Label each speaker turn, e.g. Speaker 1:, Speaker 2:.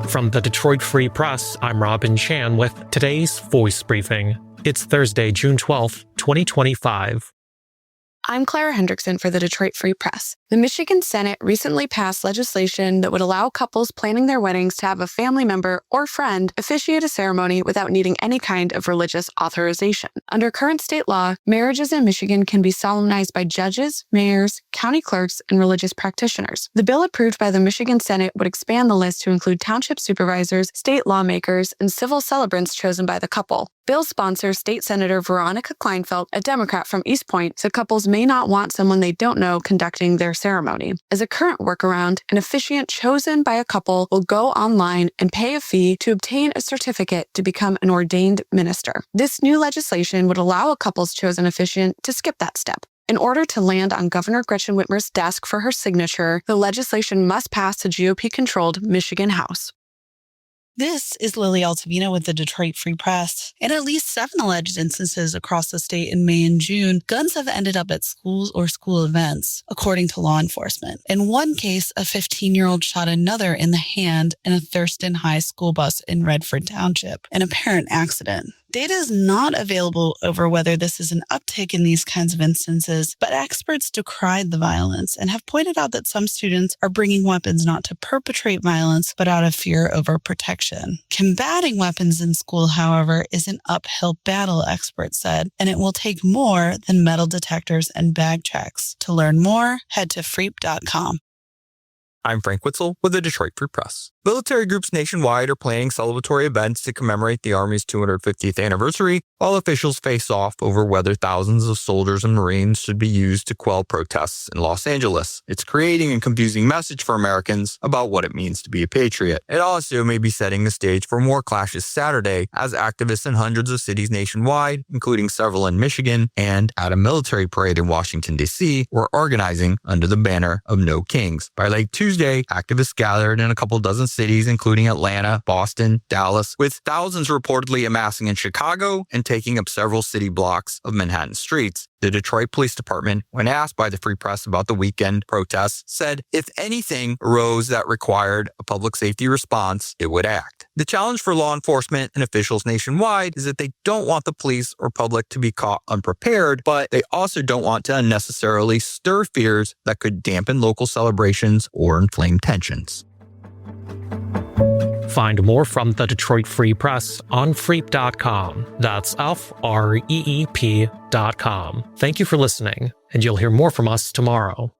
Speaker 1: From the Detroit Free Press, I'm Robin Chan with today's Voice Briefing. It's Thursday, June 12th, 2025.
Speaker 2: I'm Clara Hendrickson for the Detroit Free Press. The Michigan Senate recently passed legislation that would allow couples planning their weddings to have a family member or friend officiate a ceremony without needing any kind of religious authorization. Under current state law, marriages in Michigan can be solemnized by judges, mayors, county clerks, and religious practitioners. The bill approved by the Michigan Senate would expand the list to include township supervisors, state lawmakers, and civil celebrants chosen by the couple. Bill sponsor, State Senator Veronica Kleinfeld, a Democrat from East Point, said couples may not want someone they don't know conducting their ceremony. As a current workaround, an officiant chosen by a couple will go online and pay a fee to obtain a certificate to become an ordained minister. This new legislation would allow a couple's chosen officiant to skip that step. In order to land on Governor Gretchen Whitmer's desk for her signature, the legislation must pass the GOP-controlled Michigan House.
Speaker 3: This is Lily Altavino with the Detroit Free Press. In at least 7 alleged instances across the state in May and June, guns have ended up at schools or school events, according to law enforcement. In one case, a 15-year-old shot another in the hand in a Thurston High school bus in Redford Township, an apparent accident. Data is not available over whether this is an uptick in these kinds of instances, but experts decried the violence and have pointed out that some students are bringing weapons not to perpetrate violence, but out of fear over protection. Combating weapons in school, however, is an uphill battle, experts said, and it will take more than metal detectors and bag checks. To learn more, head to freep.com.
Speaker 4: I'm Frank Witzel with the Detroit Free Press. Military groups nationwide are planning celebratory events to commemorate the Army's 250th anniversary, while officials face off over whether thousands of soldiers and Marines should be used to quell protests in Los Angeles. It's creating a confusing message for Americans about what it means to be a patriot. It also may be setting the stage for more clashes Saturday, as activists in hundreds of cities nationwide, including several in Michigan and at a military parade in Washington, D.C., were organizing under the banner of No Kings. By late Tuesday, activists gathered in a couple dozen cities, including Atlanta, Boston, Dallas, with thousands reportedly amassing in Chicago and taking up several city blocks of Manhattan streets. The Detroit Police Department, when asked by the Free Press about the weekend protests, said if anything arose that required a public safety response, it would act. The challenge for law enforcement and officials nationwide is that they don't want the police or public to be caught unprepared, but they also don't want to unnecessarily stir fears that could dampen local celebrations or inflame tensions.
Speaker 1: Find more from the Detroit Free Press on freep.com. That's FREEP.com. Thank you for listening, and you'll hear more from us tomorrow.